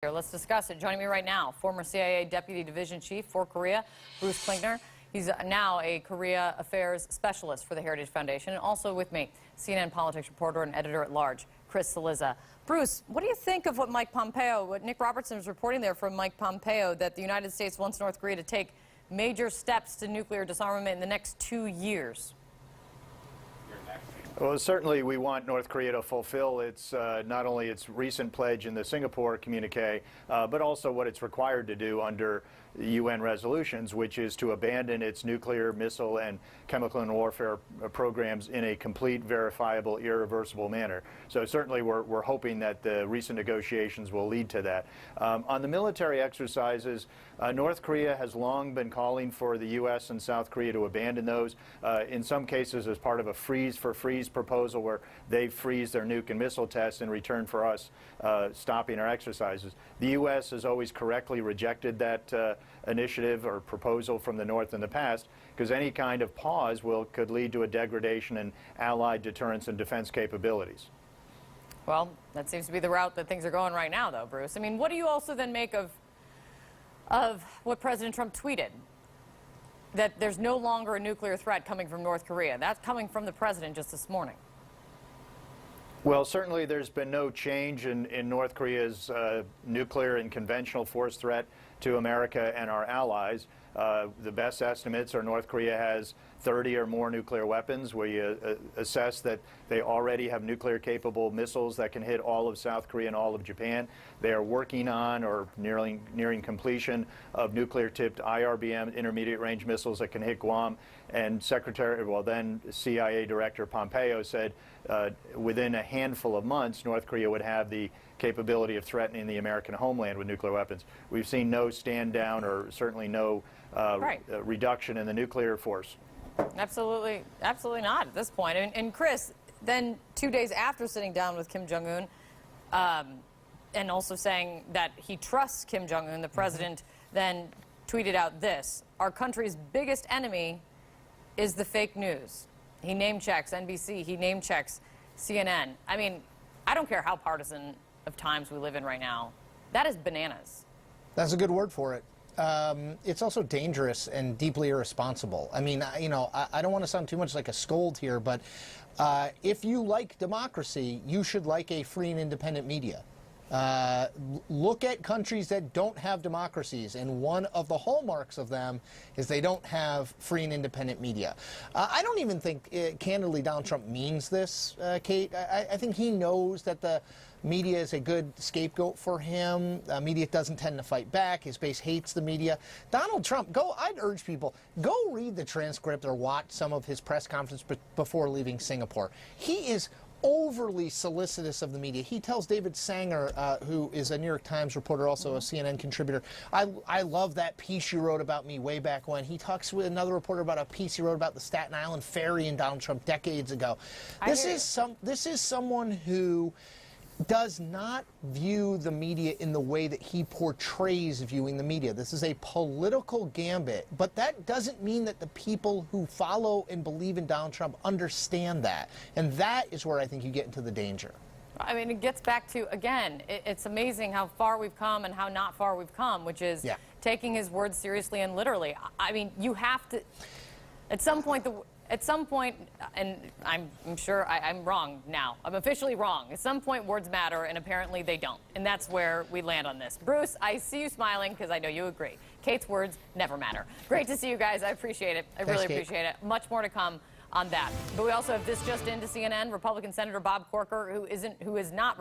Let's discuss it. Joining me right now, former CIA Deputy Division Chief for Korea, Bruce Klingner. He's now a Korea Affairs Specialist for the Heritage Foundation. And also with me, CNN politics reporter and editor-at-large, Chris Cillizza. Bruce, what do you think of what Nick Robertson was reporting there from Mike Pompeo, that the United States wants North Korea to take major steps to nuclear disarmament in the next 2 years? Well, certainly we want North Korea to fulfill its not only its recent pledge in the Singapore communique, but also what it's required to do under UN resolutions, which is to abandon its nuclear, missile, and chemical and warfare programs in a complete, verifiable, irreversible manner. So certainly we're hoping that the recent negotiations will lead to that. On the military exercises, North Korea has long been calling for the U.S. and South Korea to abandon those, in some cases as part of a freeze-for-freeze proposal where they freeze their nuke and missile tests in return for us stopping our exercises. The U.S. has always correctly rejected that initiative or proposal from the North in the past, because any kind of pause could lead to a degradation in allied deterrence and defense capabilities. Well, that seems to be the route that things are going right now, though, Bruce. I mean, what do you also then make of what President Trump tweeted? That there's no longer a nuclear threat coming from North Korea. That's coming from the president just this morning. Well, certainly there's been no change in North Korea's nuclear and conventional force threat to America and our allies. The best estimates are North Korea has 30 or more nuclear weapons. We assess that they already have nuclear-capable missiles that can hit all of South Korea and all of Japan. They are working on or nearing completion of nuclear-tipped IRBM, intermediate-range missiles that can hit Guam. And then CIA Director Pompeo said within a handful of months, North Korea would have the capability of threatening the American homeland with nuclear weapons. We've seen no stand down or certainly no reduction in the nuclear force. Absolutely not at this point. And Chris, then 2 days after sitting down with Kim Jong-un and also saying that he trusts Kim Jong-un, the president then tweeted out this: "Our country's biggest enemy is the fake news." He name checks NBC, he name checks CNN. I mean, I don't care how partisan of times we live in right now. That is bananas. That's a good word for it. It's also dangerous and deeply irresponsible. I mean, you know, I don't want to sound too much like a scold here, but if you like democracy, you should like a free and independent media. Look at countries that don't have democracies, and one of the hallmarks of them is they don't have free and independent media. I don't even think, candidly, Donald Trump means this, Kate. I think he knows that the media is a good scapegoat for him. Media doesn't tend to fight back. His base hates the media. Donald Trump, I'd urge people, go read the transcript or watch some of his press conference before leaving Singapore. He is overly solicitous of the media. He tells David Sanger, who is a New York Times reporter, also a CNN contributor, I love that piece you wrote about me way back when. He talks with another reporter about a piece he wrote about the Staten Island ferry and Donald Trump decades ago. This is someone who does not view the media in the way that he portrays viewing the media. This is a political gambit, but that doesn't mean that the people who follow and believe in Donald Trump understand that. And that is where I think you get into the danger. I mean, it gets back to, again, it's amazing how far we've come and how not far we've come, which is taking his words seriously and literally. I mean, you have to, at some point, and I'm sure I'm wrong now. I'm officially wrong. At some point, words matter, and apparently they don't. And that's where we land on this. Bruce, I see you smiling because I know you agree. Kate's words never matter. Great to see you guys. I appreciate it. I really appreciate it. Much more to come on that. But we also have this just into CNN. Republican Senator Bob Corker, who is not